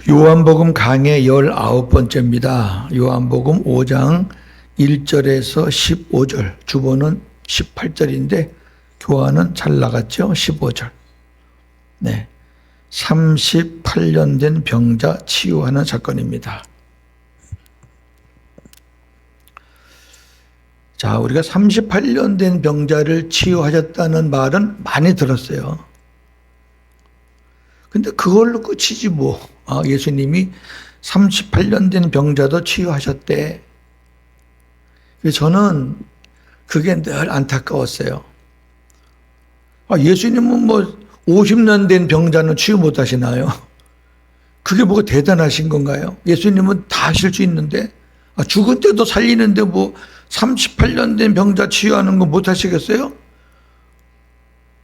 요한복음 강의 19번째입니다. 요한복음 5장 1절에서 15절, 주보는 18절인데 교환은 잘 나갔죠? 15절. 네, 38년 된 병자 치유하는 사건입니다. 자, 우리가 38년 된 병자를 치유하셨다는 말은 많이 들었어요. 근데 그걸로 끝이지 뭐. 아, 예수님이 38년 된 병자도 치유하셨대. 저는 그게 늘 안타까웠어요. 아, 예수님은 뭐 50년 된 병자는 치유 못 하시나요? 그게 뭐가 대단하신 건가요? 예수님은 다 하실 수 있는데, 아, 죽은 때도 살리는데 뭐 38년 된 병자 치유하는 거 못 하시겠어요?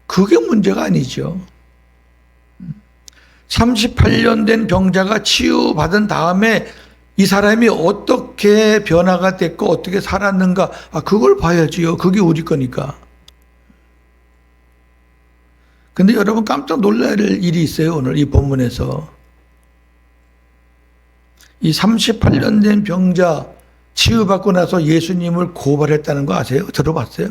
그게 문제가 아니죠. 38년 된 병자가 치유받은 다음에 이 사람이 어떻게 변화가 됐고 어떻게 살았는가, 아, 그걸 봐야지요. 그게 우리 거니까. 근데 여러분 깜짝 놀랄 일이 있어요. 오늘 이 본문에서. 이 38년 된 병자 치유받고 나서 예수님을 고발했다는 거 아세요? 들어봤어요?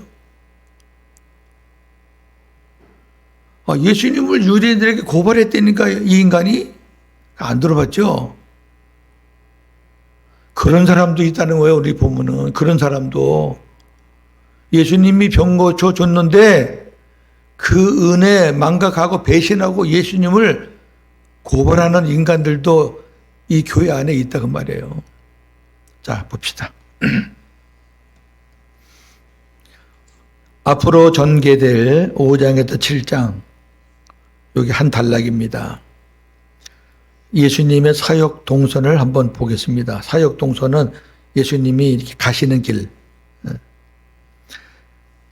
아, 예수님을 유대인들에게 고발했다니까 이 인간이? 안 들어봤죠? 그런 사람도 있다는 거예요. 우리 본문은. 그런 사람도. 예수님이 병 고쳐줬는데 그 은혜 망각하고 배신하고 예수님을 고발하는 인간들도 이 교회 안에 있다고 말이에요. 자, 봅시다. 앞으로 전개될 5장에서 7장, 여기 한 단락입니다. 예수님의 사역 동선을 한번 보겠습니다. 사역 동선은 예수님이 이렇게 가시는 길.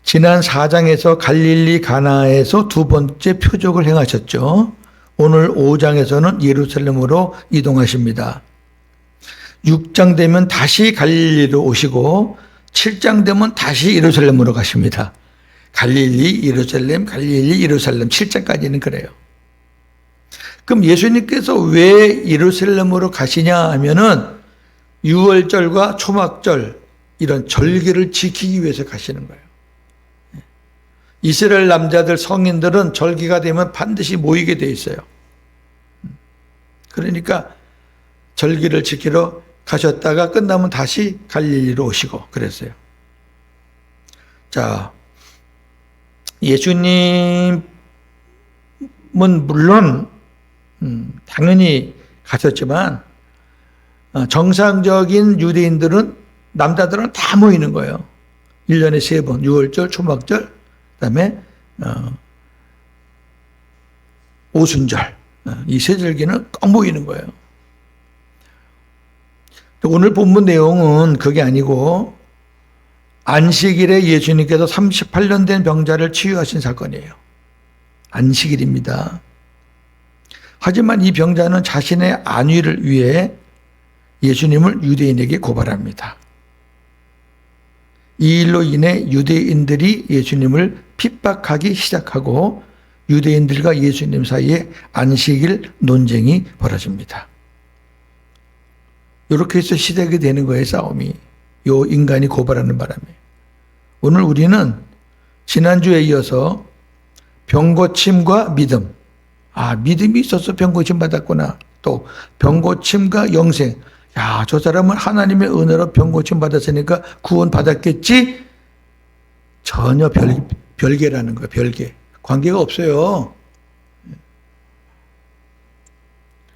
지난 4장에서 갈릴리 가나에서 두 번째 표적을 행하셨죠. 오늘 5장에서는 예루살렘으로 이동하십니다. 6장 되면 다시 갈릴리로 오시고 7장 되면 다시 예루살렘으로 가십니다. 갈릴리, 예루살렘, 갈릴리, 예루살렘 7장까지는 그래요. 그럼 예수님께서 왜 예루살렘으로 가시냐 하면은 유월절과 초막절 이런 절기를 지키기 위해서 가시는 거예요. 이스라엘 남자들 성인들은 절기가 되면 반드시 모이게 돼 있어요. 그러니까 절기를 지키러 가셨다가 끝나면 다시 갈릴리로 오시고 그랬어요. 자, 예수님은 물론 당연히 가셨지만 정상적인 유대인들은 남자들은 다 모이는 거예요. 1년에 3번, 유월절, 초막절, 그다음에 오순절, 이 세 절기는 꼭 모이는 거예요. 오늘 본문 내용은 그게 아니고 안식일에 예수님께서 38년 된 병자를 치유하신 사건이에요. 안식일입니다. 하지만 이 병자는 자신의 안위를 위해 예수님을 유대인에게 고발합니다. 이 일로 인해 유대인들이 예수님을 핍박하기 시작하고 유대인들과 예수님 사이에 안식일 논쟁이 벌어집니다. 이렇게 해서 시작이 되는 거예요, 싸움이. 요 인간이 고발하는 바람에. 오늘 우리는 지난주에 이어서 병고침과 믿음. 아, 믿음이 있어서 병고침 받았구나. 또 병고침과 영생. 야, 저 사람은 하나님의 은혜로 병고침 받았으니까 구원 받았겠지? 전혀 별개라는 거예요. 별개. 관계가 없어요.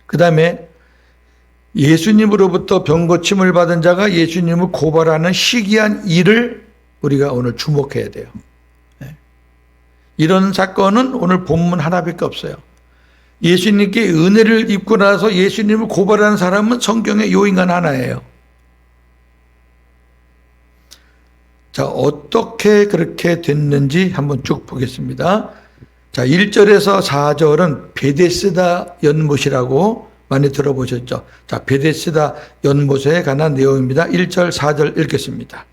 그 다음에 예수님으로부터 병고침을 받은 자가 예수님을 고발하는 희귀한 일을 우리가 오늘 주목해야 돼요. 이런 사건은 오늘 본문 하나밖에 없어요. 예수님께 은혜를 입고 나서 예수님을 고발하는 사람은 성경의 요 인간 하나예요. 자, 어떻게 그렇게 됐는지 한번 쭉 보겠습니다. 자, 1절에서 4절은 베데스다 연못이라고 많이 들어보셨죠? 자, 베데스다 연못에 관한 내용입니다. 1절, 4절 읽겠습니다.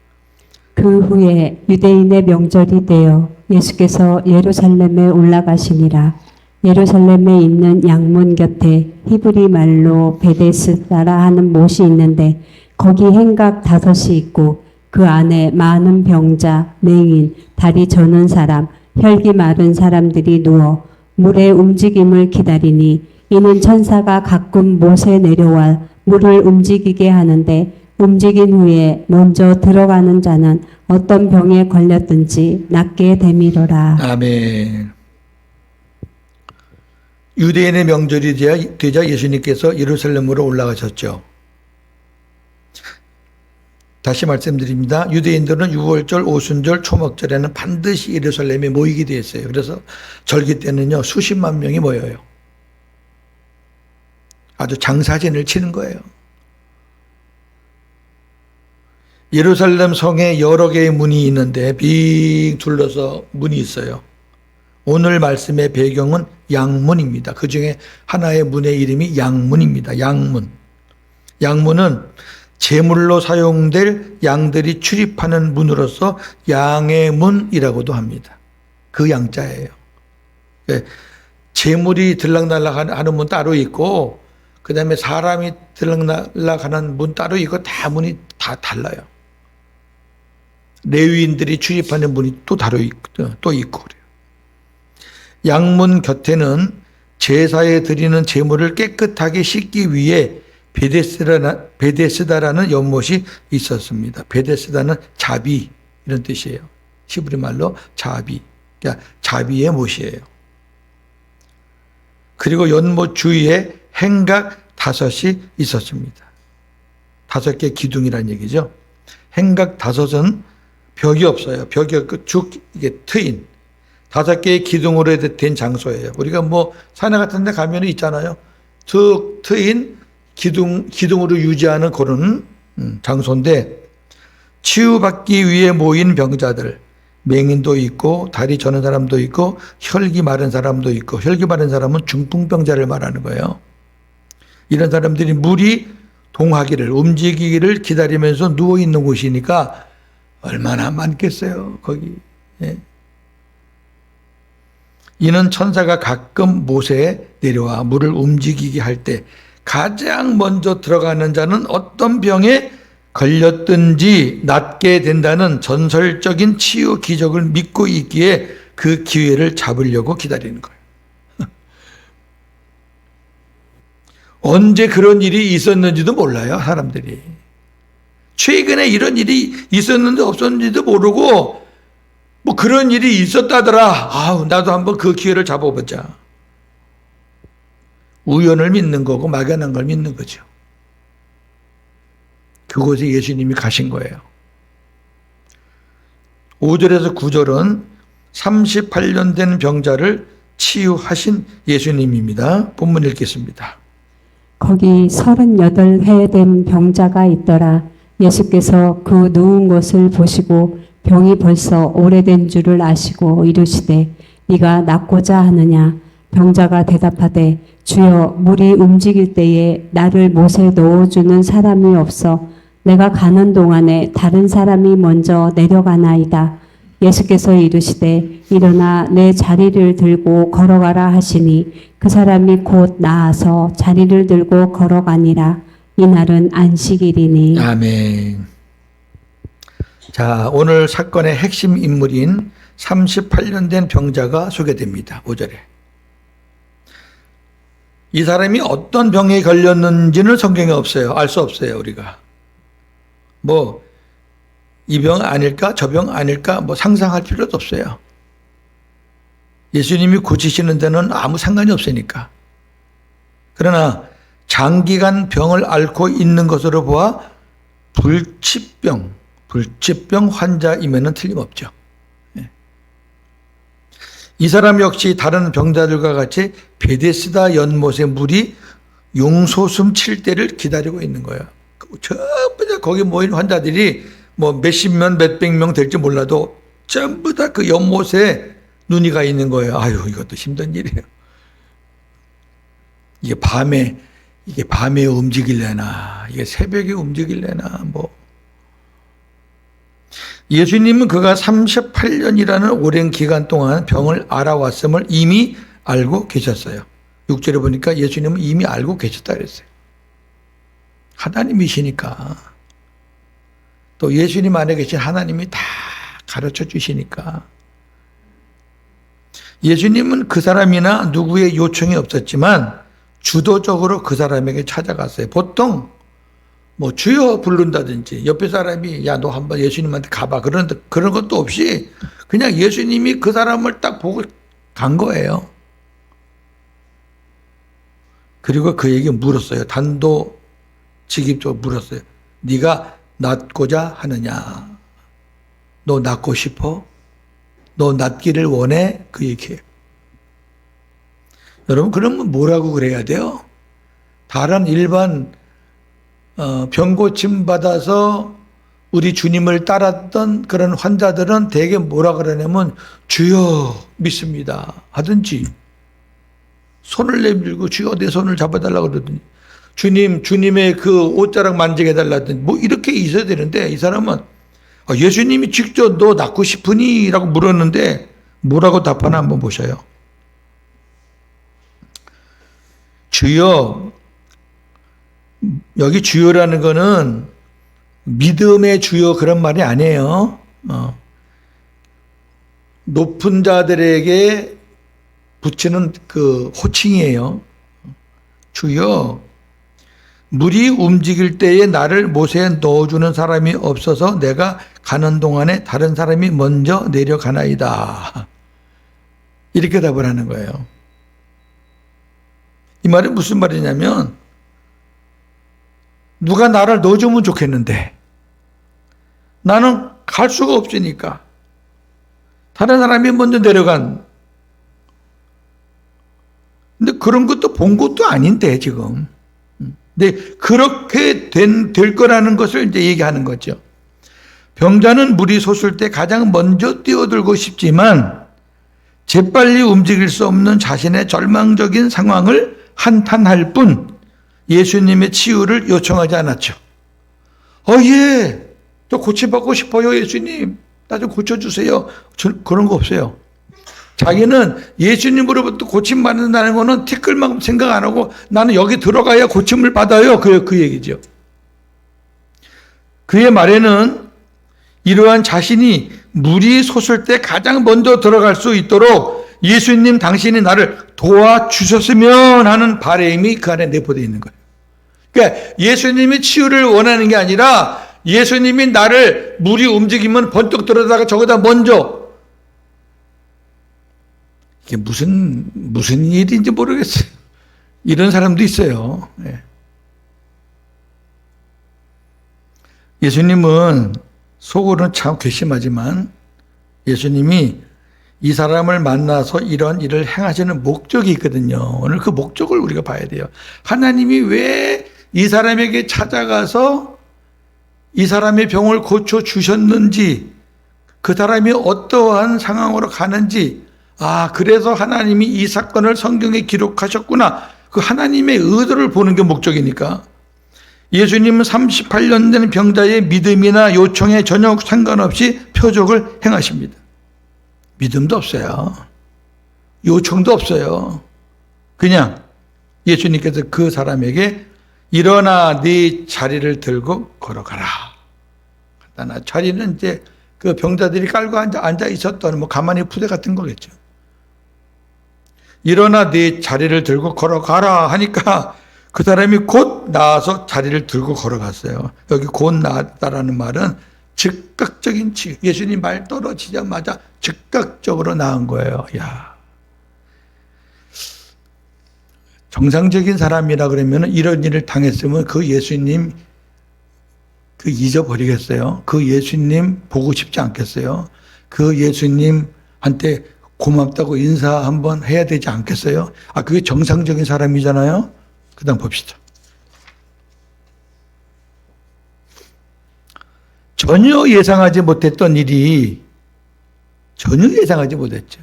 그 후에 유대인의 명절이 되어 예수께서 예루살렘에 올라가시니라. 예루살렘에 있는 양문 곁에 히브리 말로 베데스다라 하는 못이 있는데 거기 행각 5이 있고 그 안에 많은 병자, 맹인, 다리 저는 사람, 혈기 마른 사람들이 누워 물의 움직임을 기다리니 이는 천사가 가끔 못에 내려와 물을 움직이게 하는데 움직인 후에 먼저 들어가는 자는 어떤 병에 걸렸든지 낫게 되미로라. 아멘. 유대인의 명절이 되자 예수님께서 예루살렘으로 올라가셨죠. 다시 말씀드립니다. 유대인들은 6월절, 오순절, 초막절에는 반드시 예루살렘에 모이게 되어 있어요. 그래서 절기 때는요, 수십만 명이 모여요. 아주 장사진을 치는 거예요. 예루살렘 성에 여러 개의 문이 있는데 빙 둘러서 문이 있어요. 오늘 말씀의 배경은 양문입니다. 그 중에 하나의 문의 이름이 양문입니다. 양문. 양문은 제물로 사용될 양들이 출입하는 문으로서 양의 문이라고도 합니다. 그 양자예요. 제물이 들락날락하는 문 따로 있고 그 다음에 사람이 들락날락하는 문 따로 있고 다 문이 다 달라요. 레위인들이 출입하는 문이 또 있고 그래요. 양문 곁에는 제사에 드리는 제물을 깨끗하게 씻기 위해 베데스다라는 연못이 있었습니다. 베데스다는 자비 이런 뜻이에요. 히브리 말로 자비, 그러니까 자비의 못이에요. 그리고 연못 주위에 행각 5이 있었습니다. 5개 기둥이라는 얘기죠. 행각 5은 벽이 없어요. 벽이 없고 이게 트인 5개의 기둥으로 된 장소예요. 우리가 뭐 산에 같은 데 가면 있잖아요. 툭 트인 기둥으로 유지하는 그런 장소인데 치유받기 위해 모인 병자들, 맹인도 있고 다리 저는 사람도 있고 혈기 마른 사람도 있고, 혈기 마른 사람은 중풍병자를 말하는 거예요. 이런 사람들이 물이 동하기를, 움직이기를 기다리면서 누워있는 곳이니까 얼마나 많겠어요, 거기. 예. 이는 천사가 가끔 못에 내려와 물을 움직이게 할 때 가장 먼저 들어가는 자는 어떤 병에 걸렸든지 낫게 된다는 전설적인 치유 기적을 믿고 있기에 그 기회를 잡으려고 기다리는 거예요. 언제 그런 일이 있었는지도 몰라요, 사람들이. 최근에 이런 일이 있었는지 없었는지도 모르고 뭐 그런 일이 있었다더라. 아우, 나도 한번 그 기회를 잡아보자. 우연을 믿는 거고 막연한 걸 믿는 거죠. 그곳에 예수님이 가신 거예요. 5절에서 9절은 38년 된 병자를 치유하신 예수님입니다. 본문 읽겠습니다. 거기 38회 된 병자가 있더라. 예수께서 그 누운 것을 보시고 병이 벌써 오래된 줄을 아시고 이르시되 네가 낫고자 하느냐? 병자가 대답하되 주여, 물이 움직일 때에 나를 못에 넣어주는 사람이 없어 내가 가는 동안에 다른 사람이 먼저 내려가나이다. 예수께서 이르시되 일어나 내 자리를 들고 걸어가라 하시니 그 사람이 곧 나아서 자리를 들고 걸어가니라. 이날은 안식일이니. 아멘. 자, 오늘 사건의 핵심 인물인 38년 된 병자가 소개됩니다. 5절에. 이 사람이 어떤 병에 걸렸는지는 성경에 없어요. 알 수 없어요, 우리가. 뭐 이 병 아닐까 저 병 아닐까 뭐 상상할 필요도 없어요. 예수님이 고치시는 데는 아무 상관이 없으니까. 그러나 장기간 병을 앓고 있는 것으로 보아 불치병 환자임에는 틀림없죠. 이 사람 역시 다른 병자들과 같이 베데스다 연못의 물이 용솟음 칠 때를 기다리고 있는 거예요. 전부 다 거기 모인 환자들이 뭐 몇십 명, 몇백 명 될지 몰라도 전부 다 그 연못에 눈이 가 있는 거예요. 아유, 이것도 힘든 일이에요. 이게 밤에 움직일래나, 이게 새벽에 움직일래나, 뭐. 예수님은 그가 38년이라는 오랜 기간 동안 병을 알아왔음을 이미 알고 계셨어요. 6절에 보니까 예수님은 이미 알고 계셨다 그랬어요. 하나님이시니까. 또 예수님 안에 계신 하나님이 다 가르쳐 주시니까. 예수님은 그 사람이나 누구의 요청이 없었지만 주도적으로 그 사람에게 찾아갔어요. 보통 뭐 주여 부른다든지 옆에 사람이 야 너 한번 예수님한테 가봐 그런 것도 없이 그냥 예수님이 그 사람을 딱 보고 간 거예요. 그리고 그에게 물었어요. 단도직입적으로 물었어요. 네가 낫고자 하느냐? 너 낫고 싶어? 너 낫기를 원해? 그 얘기예요. 여러분 그러면 뭐라고 그래야 돼요? 다른 일반 병 고침 받아서 우리 주님을 따랐던 그런 환자들은 대개 뭐라 그러냐면 주여 믿습니다 하든지 손을 내밀고 주여 내 손을 잡아달라고 그러든지 주님의 그 옷자락 만지게 해달라든지 뭐 이렇게 있어야 되는데 이 사람은 예수님이 직접 너 낫고 싶으니? 라고 물었는데 뭐라고 답하나 한번 보셔요. 주여, 여기 주여라는 거는 믿음의 주여 그런 말이 아니에요. 높은 자들에게 붙이는 그 호칭이에요. 주여, 물이 움직일 때에 나를 못에 넣어주는 사람이 없어서 내가 가는 동안에 다른 사람이 먼저 내려가나이다. 이렇게 답을 하는 거예요. 이 말이 무슨 말이냐면 누가 나를 넣어주면 좋겠는데 나는 갈 수가 없으니까 다른 사람이 먼저 내려간. 근데 그런 것도 본 것도 아닌데 지금. 근데 그렇게 될 거라는 것을 이제 얘기하는 거죠. 병자는 물이 솟을 때 가장 먼저 뛰어들고 싶지만 재빨리 움직일 수 없는 자신의 절망적인 상황을 한탄할 뿐 예수님의 치유를 요청하지 않았죠. 예, 저 고침받고 싶어요 예수님. 나 좀 고쳐주세요. 그런 거 없어요. 자기는 예수님으로부터 고침받는다는 거는 티끌만큼 생각 안 하고 나는 여기 들어가야 고침을 받아요. 그 얘기죠. 그의 말에는 이러한 자신이 물이 솟을 때 가장 먼저 들어갈 수 있도록 예수님 당신이 나를 도와주셨으면 하는 바람이 그 안에 내포되어 있는 거예요. 그러니까 예수님이 치유를 원하는 게 아니라 예수님이 나를 물이 움직이면 번뜩 들어다가 저거다 먼저 이게 무슨 일인지 모르겠어요. 이런 사람도 있어요. 예수님은 속으로는 참 괘씸하지만 예수님이 이 사람을 만나서 이런 일을 행하시는 목적이 있거든요. 오늘 그 목적을 우리가 봐야 돼요. 하나님이 왜 이 사람에게 찾아가서 이 사람의 병을 고쳐주셨는지 그 사람이 어떠한 상황으로 가는지 그래서 하나님이 이 사건을 성경에 기록하셨구나. 그 하나님의 의도를 보는 게 목적이니까. 예수님은 38년 된 병자의 믿음이나 요청에 전혀 상관없이 표적을 행하십니다. 믿음도 없어요. 요청도 없어요. 그냥 예수님께서 그 사람에게 일어나 네 자리를 들고 걸어가라. 간단한 자리는 이제 그 병자들이 깔고 앉아 있었던 뭐 가만히 푸대 같은 거겠죠. 일어나 네 자리를 들고 걸어가라 하니까 그 사람이 곧 나와서 자리를 들고 걸어갔어요. 여기 곧 나았다라는 말은 즉각적인 치유. 예수님 말 떨어지자마자 즉각적으로 나은 거예요. 야, 정상적인 사람이라 그러면 이런 일을 당했으면 그 예수님 잊어버리겠어요? 그 예수님 보고 싶지 않겠어요? 그 예수님한테 고맙다고 인사 한번 해야 되지 않겠어요? 그게 정상적인 사람이잖아요? 그 다음 봅시다. 전혀 예상하지 못했던 일이 전혀 예상하지 못했죠.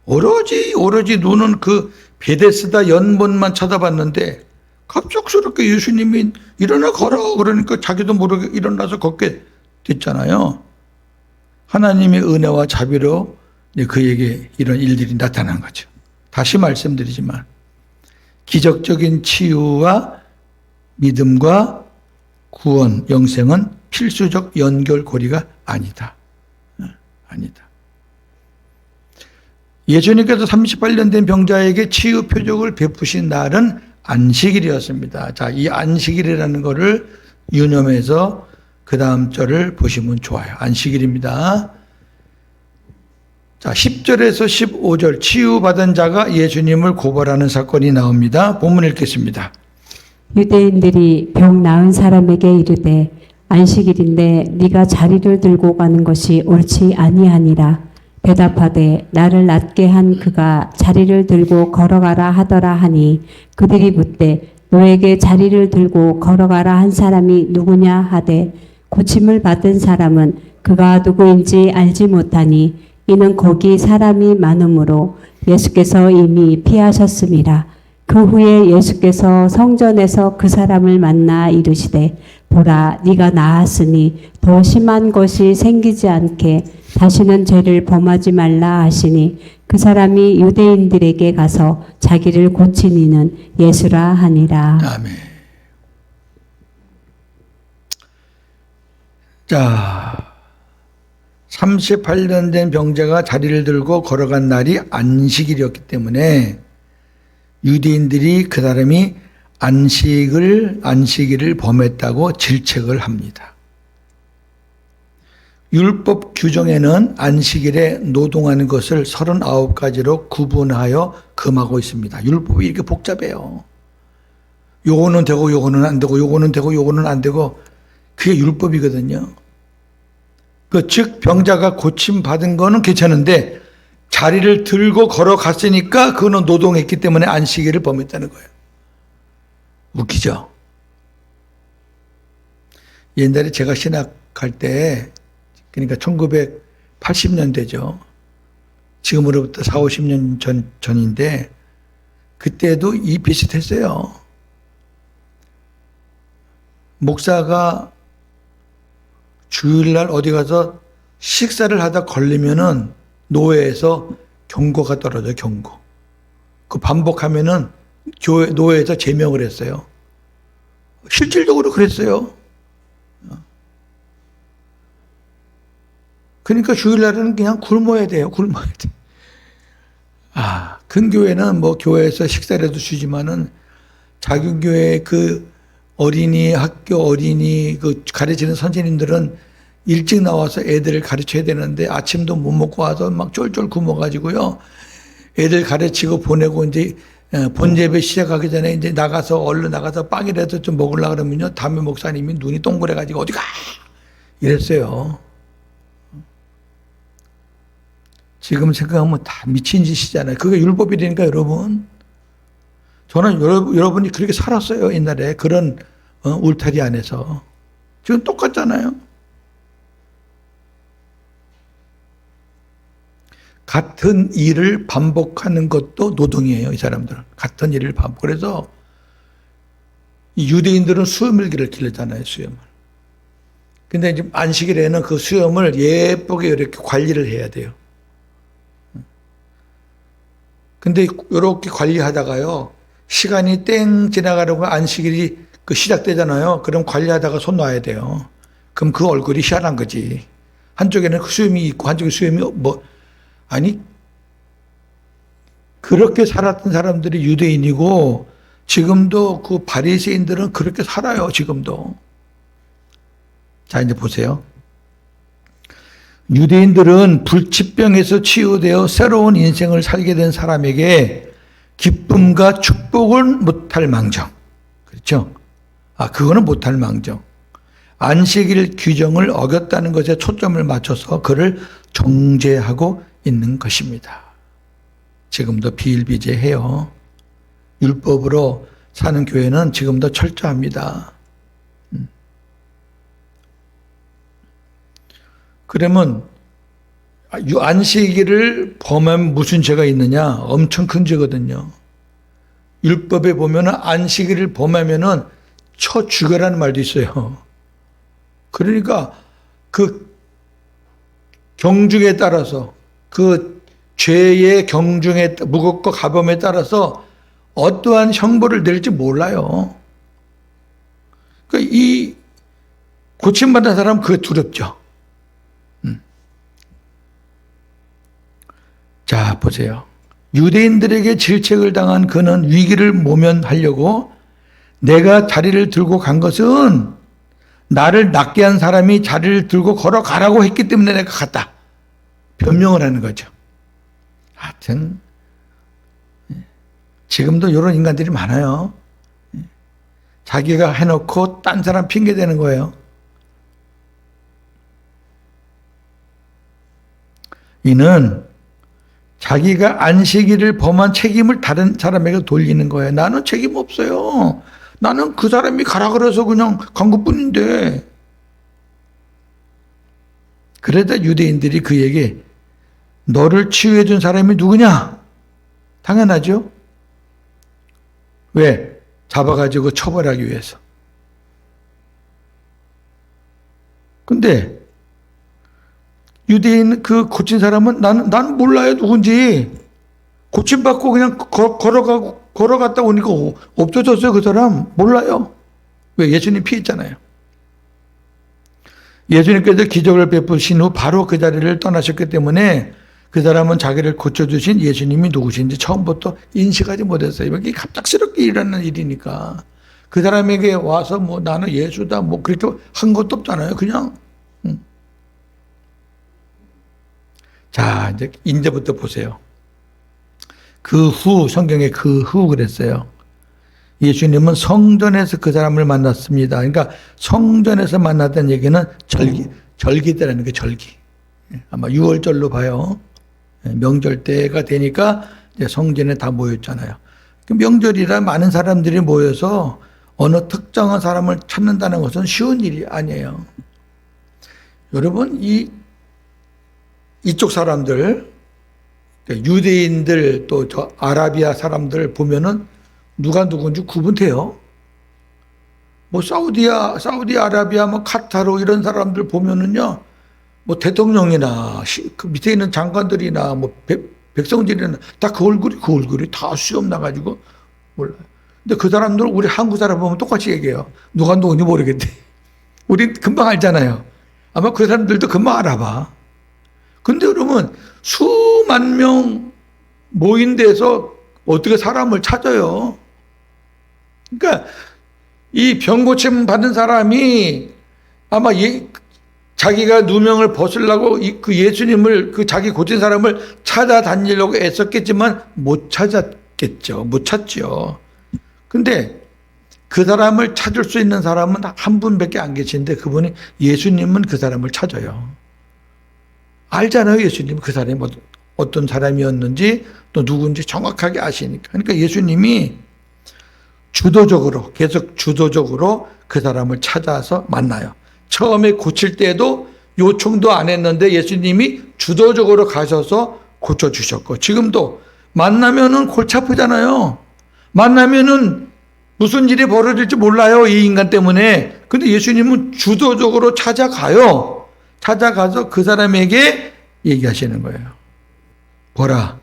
오로지 눈은 그 베데스다 연못만 쳐다봤는데 갑작스럽게 예수님이 일어나 걸어 그러니까 자기도 모르게 일어나서 걷게 됐잖아요. 하나님의 은혜와 자비로 그에게 이런 일들이 나타난 거죠. 다시 말씀드리지만 기적적인 치유와 믿음과 구원, 영생은 필수적 연결고리가 아니다. 아니다. 예수님께서 38년 된 병자에게 치유 표적을 베푸신 날은 안식일이었습니다. 자, 이 안식일이라는 것을 유념해서 그 다음 절을 보시면 좋아요. 안식일입니다. 자, 10절에서 15절 치유받은 자가 예수님을 고발하는 사건이 나옵니다. 본문 읽겠습니다. 유대인들이 병 나은 사람에게 이르되 안식일인데 네가 자리를 들고 가는 것이 옳지 아니하니라. 대답하되 나를 낫게 한 그가 자리를 들고 걸어가라 하더라 하니 그들이 묻되 너에게 자리를 들고 걸어가라 한 사람이 누구냐 하되 고침을 받은 사람은 그가 누구인지 알지 못하니 이는 거기 사람이 많으므로 예수께서 이미 피하셨음이라. 그 후에 예수께서 성전에서 그 사람을 만나 이르시되 보라 네가 나았으니 더 심한 것이 생기지 않게 다시는 죄를 범하지 말라 하시니 그 사람이 유대인들에게 가서 자기를 고친 이는 예수라 하니라. 아멘. 자, 38년 된 병자가 자리를 들고 걸어간 날이 안식일이었기 때문에 유대인들이 그 사람이 안식일을 범했다고 질책을 합니다. 율법 규정에는 안식일에 노동하는 것을 39가지로 구분하여 금하고 있습니다. 율법이 이렇게 복잡해요. 요거는 되고 요거는 안 되고 요거는 되고 요거는 안 되고 그게 율법이거든요. 즉 병자가 고침받은 거는 괜찮은데 자리를 들고 걸어갔으니까 그거는 노동했기 때문에 안식일을 범했다는 거예요. 웃기죠? 옛날에 제가 신학할 때 그러니까 1980년대죠. 지금으로부터 4, 50년 전인데 그때도 이 비슷했어요. 목사가 주일날 어디 가서 식사를 하다 걸리면은 노회에서 경고가 떨어져요. 경고. 그 반복하면은 노회에서 제명을 했어요. 실질적으로 그랬어요. 그러니까 주일날은 그냥 굶어야 돼요. 굶어야 돼. 큰 교회는 뭐 교회에서 식사라도 주지만은 작은 교회 그 학교 어린이 그 가르치는 선생님들은 일찍 나와서 애들을 가르쳐야 되는데 아침도 못 먹고 와서 막 쫄쫄 굶어가지고요. 애들 가르치고 보내고 이제 본 예배 시작하기 전에 이제 얼른 나가서 빵이라도 좀 먹으려고 그러면요. 담임 목사님이 눈이 동그래가지고 어디 가! 이랬어요. 지금 생각하면 다 미친 짓이잖아요. 그게 율법이라니까 여러분. 저는 여러분이 그렇게 살았어요. 옛날에 그런 울타리 안에서. 지금 똑같잖아요. 같은 일을 반복하는 것도 노동이에요. 이 사람들은. 같은 일을 반복. 그래서 이 유대인들은 수염을 길렀잖아요. 수염을. 근데 이제 안식일에는 그 수염을 예쁘게 이렇게 관리를 해야 돼요. 근데 이렇게 관리하다가요. 시간이 땡 지나가려고 안식일이 시작되잖아요. 그럼 관리하다가 손 놔야 돼요. 그럼 그 얼굴이 희한한 거지. 한쪽에는 그 수염이 있고 한쪽에 수염이 아니 그렇게 살았던 사람들이 유대인이고 지금도 그 바리새인들은 그렇게 살아요. 지금도. 자, 이제 보세요. 유대인들은 불치병에서 치유되어 새로운 인생을 살게 된 사람에게 기쁨과 축복을 못할 망정. 그렇죠? 그거는 못할 망정. 안식일 규정을 어겼다는 것에 초점을 맞춰서 그를 정죄하고 있는 것입니다. 지금도 비일비재해요. 율법으로 사는 교회는 지금도 철저합니다. 그러면 안식일을 범하면 무슨 죄가 있느냐? 엄청 큰 죄거든요. 율법에 보면은 안식일을 범하면은 쳐 죽여라는 말도 있어요. 그러니까 그 경중에 따라서 그 죄의 경중에 무겁고 가범에 따라서 어떠한 형벌을 내릴지 몰라요. 그러니까 이 고침받은 사람은 그게 두렵죠. 자, 보세요. 유대인들에게 질책을 당한 그는 위기를 모면하려고 내가 자리를 들고 간 것은 나를 낫게 한 사람이 자리를 들고 걸어가라고 했기 때문에 내가 갔다. 변명을 하는 거죠. 하여튼 지금도 이런 인간들이 많아요. 자기가 해놓고 딴 사람 핑계 대는 거예요. 이는 자기가 안식일을 범한 책임을 다른 사람에게 돌리는 거예요. 나는 책임 없어요. 나는 그 사람이 가라 그래서 그냥 간 것뿐인데. 그러다 유대인들이 그에게 너를 치유해 준 사람이 누구냐? 당연하죠. 왜? 잡아가지고 처벌하기 위해서. 근데 유대인 그 고친 사람은 나는 몰라요 누군지. 고침받고 그냥 걸어갔다 오니까 없어졌어요. 그 사람 몰라요. 왜? 예수님 피했잖아요. 예수님께서 기적을 베푸신 후 바로 그 자리를 떠나셨기 때문에 그 사람은 자기를 고쳐주신 예수님이 누구신지 처음부터 인식하지 못했어요. 이게 갑작스럽게 일어나는 일이니까. 그 사람에게 와서 뭐 나는 예수다 뭐 그렇게 한 것도 없잖아요. 그냥. 자, 이제부터 보세요. 그 후, 성경에 그 후 그랬어요. 예수님은 성전에서 그 사람을 만났습니다. 그러니까 성전에서 만났다는 얘기는 절기 때라는 게 절기. 아마 6월절로 봐요. 명절 때가 되니까 이제 성전에 다 모였잖아요. 명절이라 많은 사람들이 모여서 어느 특정한 사람을 찾는다는 것은 쉬운 일이 아니에요. 여러분, 이쪽 사람들, 유대인들 또 저 아라비아 사람들 보면은 누가 누군지 구분돼요. 뭐 사우디아라비아, 뭐 카타르 이런 사람들 보면은요, 뭐 대통령이나 그 밑에 있는 장관들이나 뭐 백성들이나 다 그 얼굴이 다 수염 나가지고 몰라요. 근데 그 사람들 우리 한국 사람 보면 똑같이 얘기해요. 누가 누군지 모르겠대. 우리 금방 알잖아요. 아마 그 사람들도 금방 알아봐. 근데 여러분 수만 명 모인 데서 어떻게 사람을 찾아요? 그러니까 이 병고침 받은 사람이 아마 자기가 누명을 벗으려고 그 예수님을 그 자기 고친 사람을 찾아다니려고 애썼겠지만 못 찾았겠죠. 못 찾죠. 근데 그 사람을 찾을 수 있는 사람은 한 분밖에 안 계신데 그분이 예수님은 그 사람을 찾아요. 알잖아요. 예수님 그 사람이 어떤 사람이었는지 또 누군지 정확하게 아시니까. 그러니까 예수님이 계속 주도적으로 그 사람을 찾아서 만나요. 처음에 고칠 때도 요청도 안 했는데 예수님이 주도적으로 가셔서 고쳐주셨고, 지금도 만나면은 골치 아프잖아요. 만나면은 무슨 일이 벌어질지 몰라요. 이 인간 때문에. 근데 예수님은 주도적으로 찾아가요. 찾아가서 그 사람에게 얘기하시는 거예요. 보라,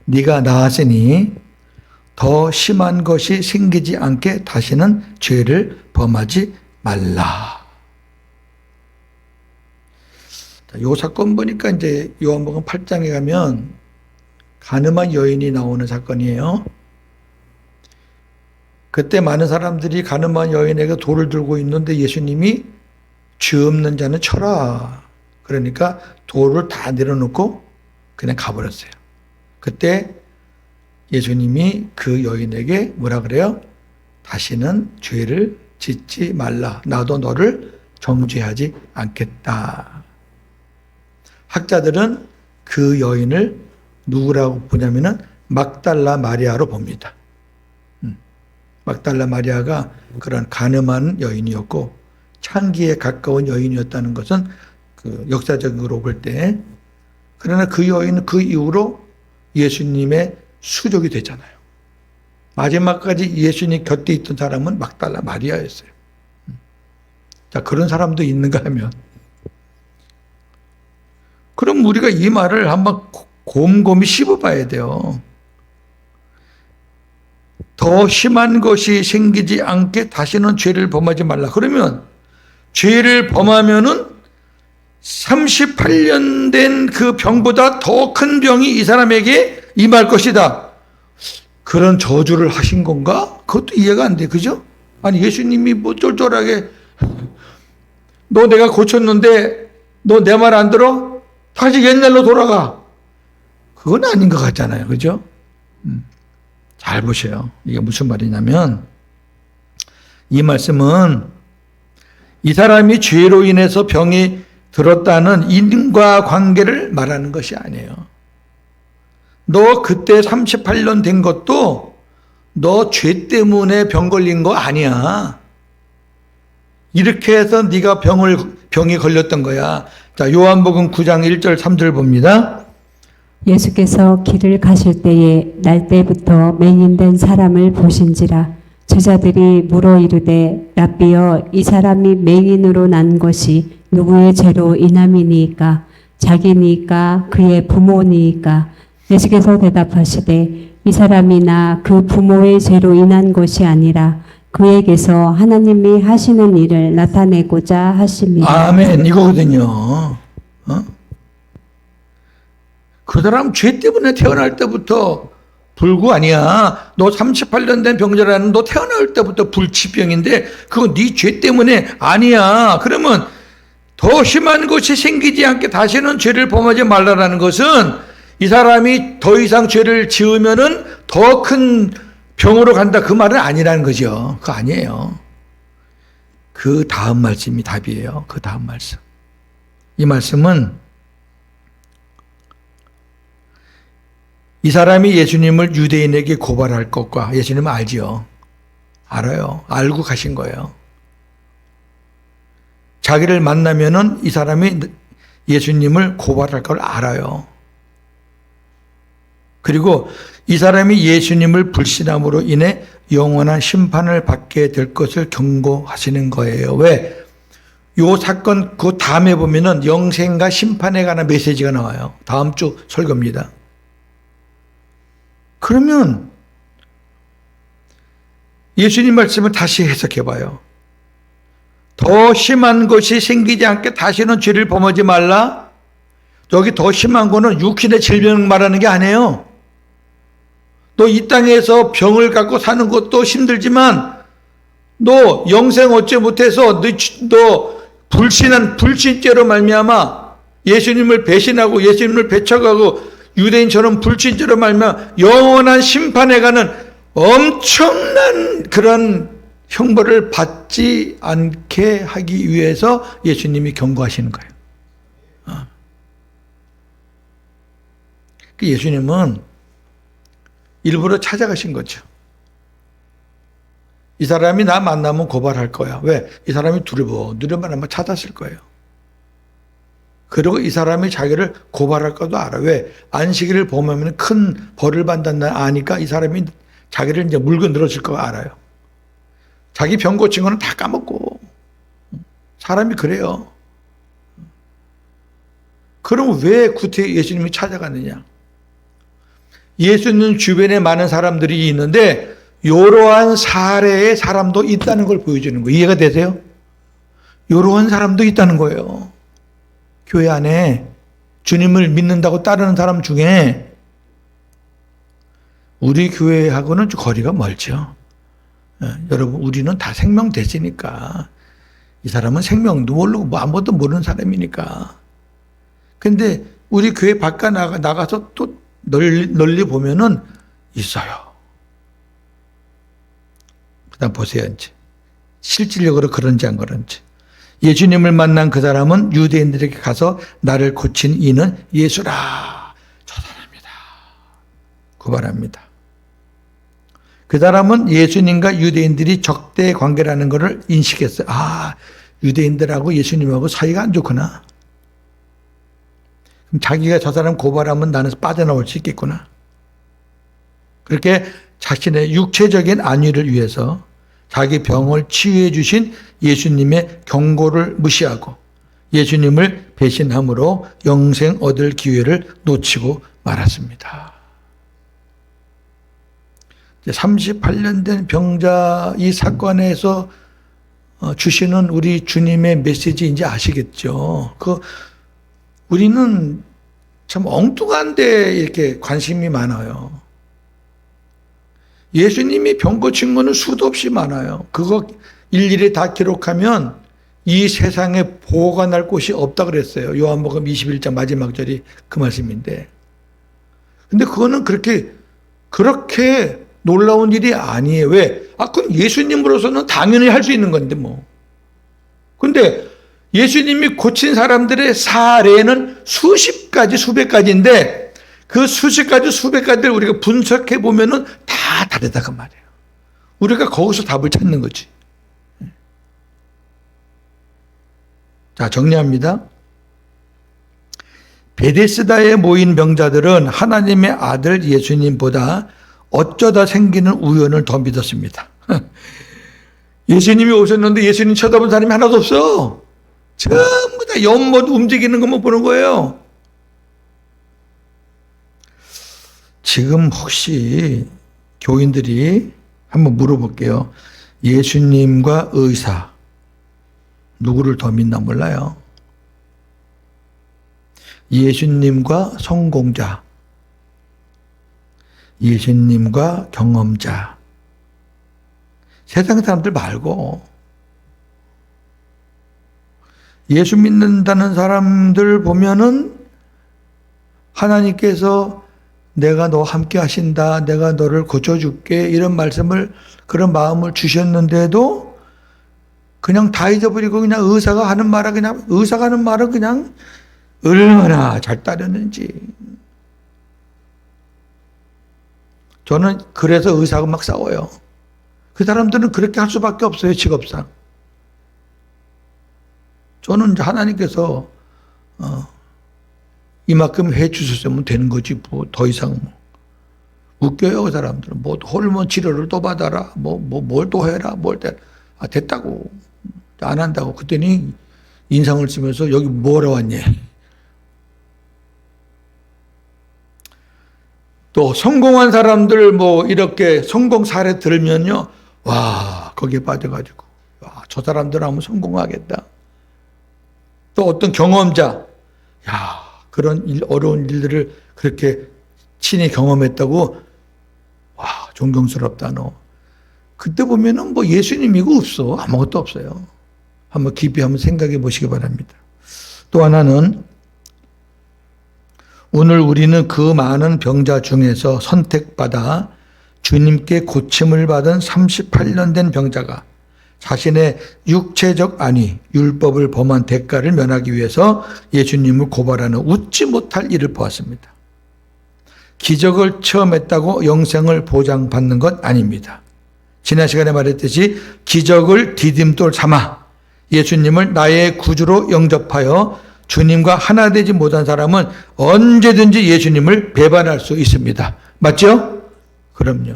네가 나았으니 더 심한 것이 생기지 않게 다시는 죄를 범하지 말라. 이 사건 보니까 이제 요한복음 8장에 가면 가늠한 여인이 나오는 사건이에요. 그때 많은 사람들이 가늠한 여인에게 돌을 들고 있는데 예수님이 죄 없는 자는 쳐라. 그러니까 돌을 다 내려놓고 그냥 가버렸어요. 그때 예수님이 그 여인에게 뭐라 그래요? 다시는 죄를 짓지 말라. 나도 너를 정죄하지 않겠다. 학자들은 그 여인을 누구라고 보냐면은 막달라 마리아로 봅니다. 막달라 마리아가 그런 가늠한 여인이었고 창기에 가까운 여인이었다는 것은 그 역사적으로 볼 때, 그러나 그 여인은 그 이후로 예수님의 수족이 되잖아요. 마지막까지 예수님 곁에 있던 사람은 막달라 마리아였어요. 자, 그런 사람도 있는가 하면 그럼 우리가 이 말을 한번 곰곰이 씹어봐야 돼요. 더 심한 것이 생기지 않게 다시는 죄를 범하지 말라. 그러면 죄를 범하면은 38년 된 그 병보다 더 큰 병이 이 사람에게 임할 것이다. 그런 저주를 하신 건가? 그것도 이해가 안 돼. 그죠? 아니, 예수님이 뭐 쫄쫄하게 너 내가 고쳤는데 너 내 말 안 들어? 다시 옛날로 돌아가. 그건 아닌 것 같잖아요. 그죠? 잘 보세요. 이게 무슨 말이냐면 이 말씀은 이 사람이 죄로 인해서 병이 들었다는 인과관계를 말하는 것이 아니에요. 너 그때 38년 된 것도 너 죄 때문에 병 걸린 거 아니야. 이렇게 해서 네가 병이 걸렸던 거야. 자, 요한복음 9장 1절 3절 봅니다. 예수께서 길을 가실 때에 날 때부터 맹인된 사람을 보신지라. 제자들이 물어 이르되 랍비여, 이 사람이 맹인으로 난 것이 누구의 죄로 인함이니이까? 자기니이까 그의 부모니이까? 예수께서 대답하시되 이 사람이나 그 부모의 죄로 인한 것이 아니라 그에게서 하나님이 하시는 일을 나타내고자 하십니다. 아멘. 이거거든요. 그 사람 죄 때문에 태어날 때부터 불구 아니야. 너 38년 된 병자라는 너 태어날 때부터 불치병인데 그거 네 죄 때문에 아니야. 그러면 더 심한 것이 생기지 않게 다시는 죄를 범하지 말라라는 것은 이 사람이 더 이상 죄를 지으면은 더 큰 병으로 간다, 그 말은 아니라는 거죠. 그거 아니에요. 그 다음 말씀이 답이에요. 그 다음 말씀. 이 말씀은 이 사람이 예수님을 유대인에게 고발할 것과, 예수님은 알지요. 알아요. 알고 가신 거예요. 자기를 만나면은 이 사람이 예수님을 고발할 걸 알아요. 그리고 이 사람이 예수님을 불신함으로 인해 영원한 심판을 받게 될 것을 경고하시는 거예요. 왜? 요 사건 그 다음에 보면은 영생과 심판에 관한 메시지가 나와요. 다음 주 설교입니다. 그러면 예수님 말씀을 다시 해석해 봐요. 더 심한 것이 생기지 않게 다시는 죄를 범하지 말라. 여기 더 심한 거는 육신의 질병 말하는 게 아니에요. 너 이 땅에서 병을 갖고 사는 것도 힘들지만 너 영생 얻지 못해서 너 불신죄로 말미암아 예수님을 배신하고 예수님을 배척하고 유대인처럼 불신죄로 말미암아 영원한 심판에 가는 엄청난 그런 형벌을 받지 않게 하기 위해서 예수님이 경고하시는 거예요. 예수님은 일부러 찾아가신 거죠. 이 사람이 나 만나면 고발할 거야. 왜? 이 사람이 두려워만 아마 찾았을 거예요. 그리고 이 사람이 자기를 고발할 것도 알아. 왜? 안식일을 보면 큰 벌을 받는다 아니까 이 사람이 자기를 이제 물고 늘어질 거 알아요. 자기 병 고친 거는 다 까먹고. 사람이 그래요. 그럼 왜 구태 예수님이 찾아갔느냐? 예수님 주변에 많은 사람들이 있는데 이러한 사례의 사람도 있다는 걸 보여주는 거예요. 이해가 되세요? 이러한 사람도 있다는 거예요. 교회 안에 주님을 믿는다고 따르는 사람 중에 우리 교회하고는 좀 거리가 멀죠. 여러분, 우리는 다 생명대지니까. 이 사람은 생명도 모르고 뭐 아무것도 모르는 사람이니까. 근데 우리 교회 바깥 나가서 또 널리 보면은 있어요. 그 다음 보세요, 이제. 실질적으로 그런지 안 그런지. 예수님을 만난 그 사람은 유대인들에게 가서 나를 고친 이는 예수라. 저 사람이다. 고발합니다. 그 사람은 예수님과 유대인들이 적대 관계라는 것을 인식했어요. 아, 유대인들하고 예수님하고 사이가 안 좋구나. 그럼 자기가 저 사람 고발하면 나는 빠져나올 수 있겠구나. 그렇게 자신의 육체적인 안위를 위해서 자기 병을 치유해 주신 예수님의 경고를 무시하고 예수님을 배신함으로 영생 얻을 기회를 놓치고 말았습니다. 38년 된 병자 이 사건에서 주시는 우리 주님의 메시지 이제 아시겠죠? 우리는 참 엉뚱한 데 이렇게 관심이 많아요. 예수님이 병 고친 거는 수도 없이 많아요. 그거 일일이 다 기록하면 이 세상에 보호가 날 곳이 없다 그랬어요. 요한복음 21장 마지막 절이 그 말씀인데. 근데 그거는 그렇게 놀라운 일이 아니에요. 왜? 그럼 예수님으로서는 당연히 할 수 있는 건데 뭐. 근데 예수님이 고친 사람들의 사례는 수십 가지, 수백 가지인데 그 수십 가지, 수백 가지를 우리가 분석해 보면은 다 다르다 그 말이에요. 우리가 거기서 답을 찾는 거지. 자, 정리합니다. 베데스다에 모인 병자들은 하나님의 아들 예수님보다 어쩌다 생기는 우연을 더 믿었습니다. 예수님이 오셨는데 예수님 쳐다본 사람이 하나도 없어. 전부 다 연못 움직이는 것만 보는 거예요. 지금 혹시 교인들이 한번 물어볼게요. 예수님과 의사 누구를 더 믿나 몰라요. 예수님과 성공자, 예수님과 경험자. 세상 사람들 말고 예수 믿는다는 사람들 보면은 하나님께서 내가 너 함께 하신다, 내가 너를 고쳐줄게 이런 말씀을, 그런 마음을 주셨는데도 그냥 다 잊어버리고 그냥 의사가 하는 말은 그냥 얼마나 잘 따르는지. 저는 그래서 의사하고 막 싸워요. 그 사람들은 그렇게 할 수밖에 없어요, 직업상. 저는 이제 하나님께서 이만큼 해 주셨으면 되는 거지 뭐 더 이상 웃겨요. 그 사람들은 뭐 호르몬 치료를 또 받아라, 뭘 또 해라, 됐다고 안 한다고. 그랬더니 인상을 쓰면서 여기 뭐하러 왔니? 또 성공한 사람들 이렇게 성공 사례 들으면요, 와, 거기에 빠져가지고 와, 저 사람들 하면 성공하겠다. 또 어떤 경험자, 야, 그런 어려운 일들을 그렇게 친히 경험했다고, 와, 존경스럽다 너. 그때 보면은 예수님이고 없어. 아무것도 없어요. 한번 깊이 한번 생각해 보시기 바랍니다. 또 하나는 오늘 우리는 그 많은 병자 중에서 선택받아 주님께 고침을 받은 38년 된 병자가 자신의 육체적 안위, 율법을 범한 대가를 면하기 위해서 예수님을 고발하는 웃지 못할 일을 보았습니다. 기적을 체험했다고 영생을 보장받는 것 아닙니다. 지난 시간에 말했듯이 기적을 디딤돌 삼아 예수님을 나의 구주로 영접하여 주님과 하나 되지 못한 사람은 언제든지 예수님을 배반할 수 있습니다. 맞죠? 그럼요.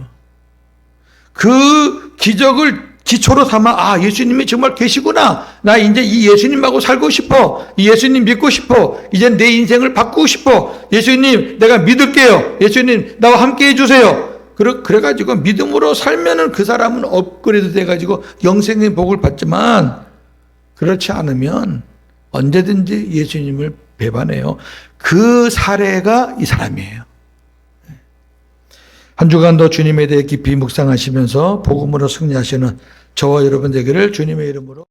그 기적을 기초로 삼아 예수님이 정말 계시구나. 나 이제 이 예수님하고 살고 싶어. 이 예수님 믿고 싶어. 이제 내 인생을 바꾸고 싶어. 예수님 내가 믿을게요. 예수님 나와 함께 해주세요. 그래가지고 믿음으로 살면은 그 사람은 업그레이드 돼가지고 영생의 복을 받지만 그렇지 않으면 언제든지 예수님을 배반해요. 그 사례가 이 사람이에요. 한 주간도 주님에 대해 깊이 묵상하시면서 복음으로 승리하시는 저와 여러분 되기를 주님의 이름으로